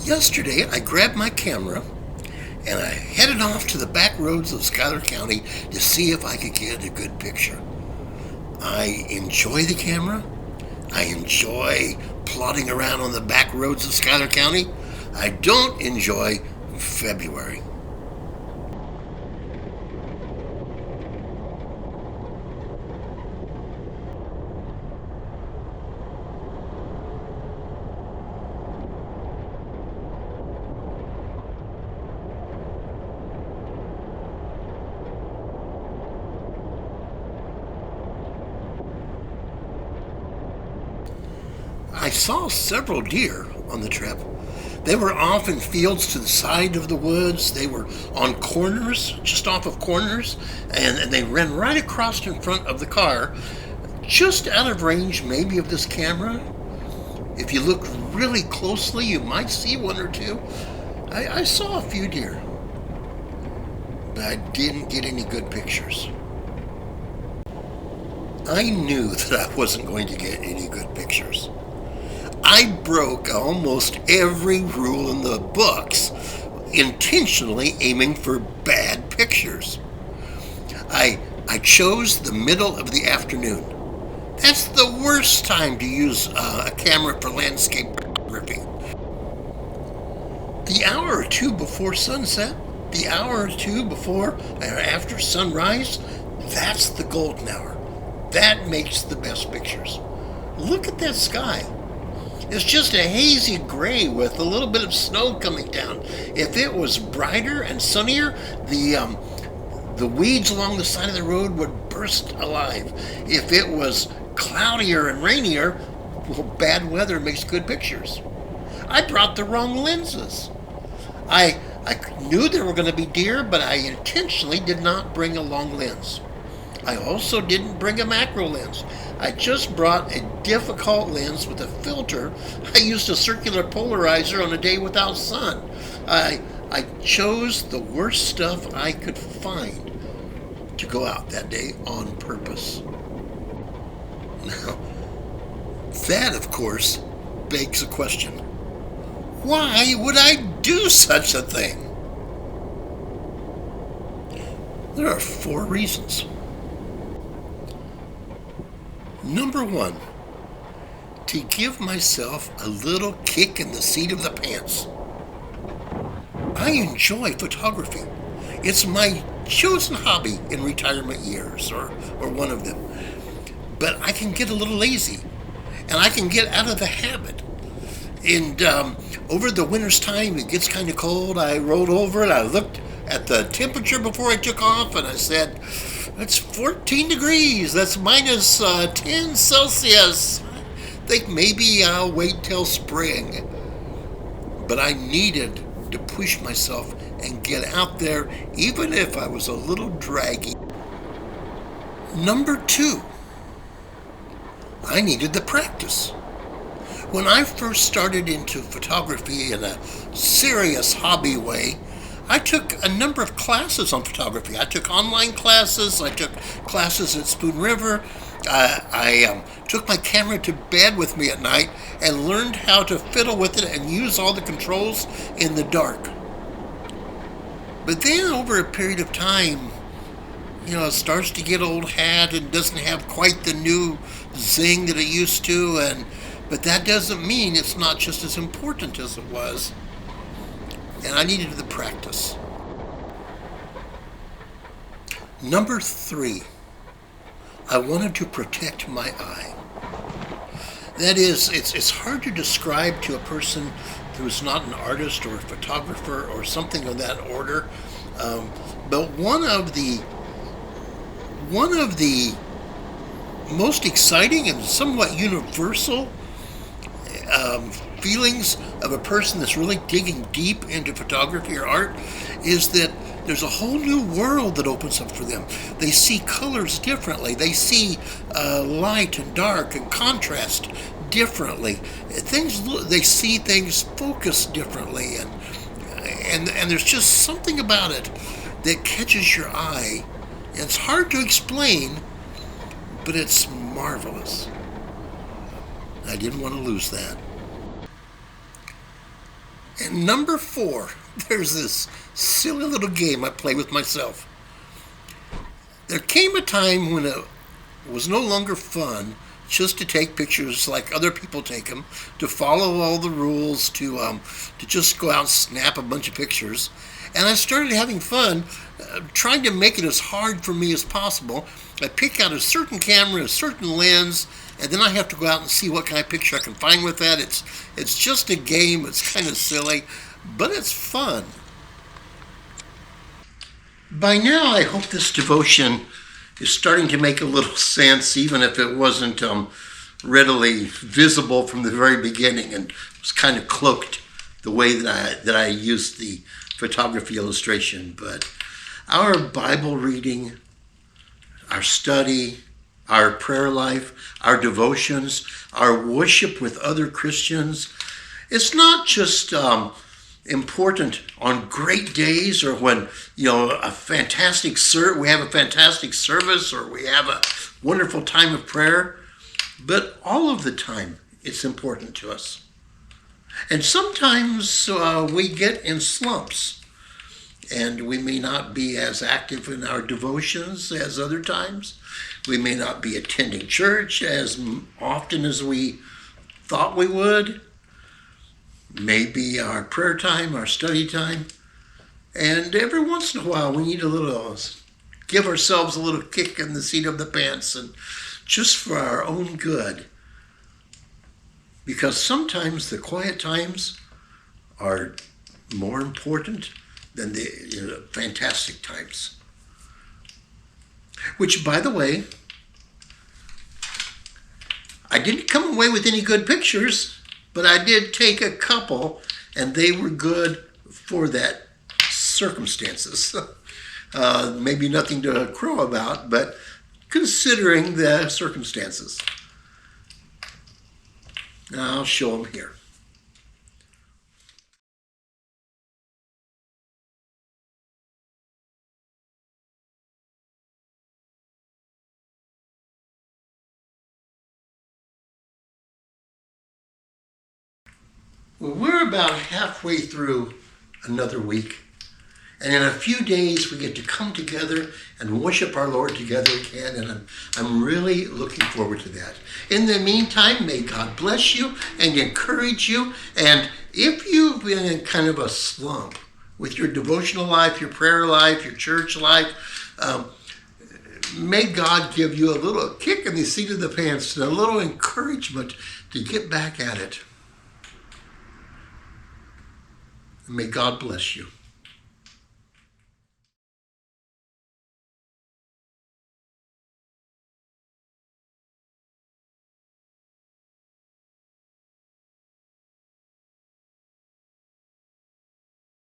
Yesterday, I grabbed my camera and I headed off to the back roads of Schuyler County to see if I could get a good picture. I enjoy the camera. I enjoy plodding around on the back roads of Schuyler County. I don't enjoy February. I saw several deer on the trip. They were off in fields to the side of the woods. They were on corners, just off of corners, and they ran right across in front of the car, just out of range maybe of this camera. If you look really closely, you might see one or two. I saw a few deer, but I didn't get any good pictures. I knew that I wasn't going to get any good pictures. I broke almost every rule in the books, intentionally aiming for bad pictures. I chose the middle of the afternoon. That's the worst time to use a camera for landscape photography. The hour or two before sunset, the hour or two before or after sunrise, that's the golden hour. That makes the best pictures. Look at that sky. It's just a hazy gray with a little bit of snow coming down. If it was brighter and sunnier, the weeds along the side of the road would burst alive. If it was cloudier and rainier, well, bad weather makes good pictures. I brought the wrong lenses. I knew there were going to be deer, but I intentionally did not bring a long lens. I also didn't bring a macro lens. I just brought a difficult lens with a filter. I used a circular polarizer on a day without sun. I chose the worst stuff I could find to go out that day on purpose. Now, that, of course, begs a question. Why would I do such a thing? There are 4 reasons. Number 1, to give myself a little kick in the seat of the pants. I enjoy photography. It's my chosen hobby in retirement years, or one of them. But I can get a little lazy, and I can get out of the habit. And over the winter's time, it gets kind of cold. I rolled over and I looked at the temperature before I took off, and I said, it's 14 degrees. That's minus 10 Celsius. I think maybe I'll wait till spring. But I needed to push myself and get out there, even if I was a little draggy. Number 2, I needed the practice. When I first started into photography in a serious hobby way, I took a number of classes on photography. I took online classes. I took classes at Spoon River. I took my camera to bed with me at night and learned how to fiddle with it and use all the controls in the dark. But then over a period of time, it starts to get old hat and doesn't have quite the new zing that it used to. But that doesn't mean it's not just as important as it was. And I needed the practice. Number 3, I wanted to protect my eye. That is, it's hard to describe to a person who's not an artist or a photographer or something of that order. But one of the most exciting and somewhat universal feelings of a person that's really digging deep into photography or art is that there's a whole new world that opens up for them. They see colors differently. They see light and dark and contrast differently. They see things focused differently, and there's just something about it that catches your eye. It's hard to explain, but it's marvelous. I didn't want to lose that. And number 4, there's this silly little game I play with myself. There came a time when it was no longer fun just to take pictures like other people take them, to follow all the rules, to just go out and snap a bunch of pictures. And I started having fun trying to make it as hard for me as possible. I pick out a certain camera, a certain lens, and then I have to go out and see what kind of picture I can find with that. It's just a game. It's kind of silly, but it's fun. By now, I hope this devotion is starting to make a little sense, even if it wasn't readily visible from the very beginning and was kind of cloaked the way that I used the photography illustration. But our Bible reading, our study, our prayer life, our devotions, our worship with other Christians, it's not just important on great days or when we have a fantastic service or we have a wonderful time of prayer, but all of the time it's important to us. And sometimes we get in slumps and we may not be as active in our devotions as other times. We may not be attending church as often as we thought we would. Maybe our prayer time, our study time. And every once in a while, we need give ourselves a little kick in the seat of the pants, and just for our own good. Because sometimes the quiet times are more important than the fantastic times. Which, by the way, I didn't come away with any good pictures, but I did take a couple, and they were good for that circumstances. Maybe nothing to crow about, but considering the circumstances. I'll show them here. Well, we're about halfway through another week, and in a few days we get to come together and worship our Lord together again, and I'm really looking forward to that. In the meantime, may God bless you and encourage you, and if you've been in kind of a slump with your devotional life, your prayer life, your church life, may God give you a little kick in the seat of the pants and a little encouragement to get back at it. May God bless you.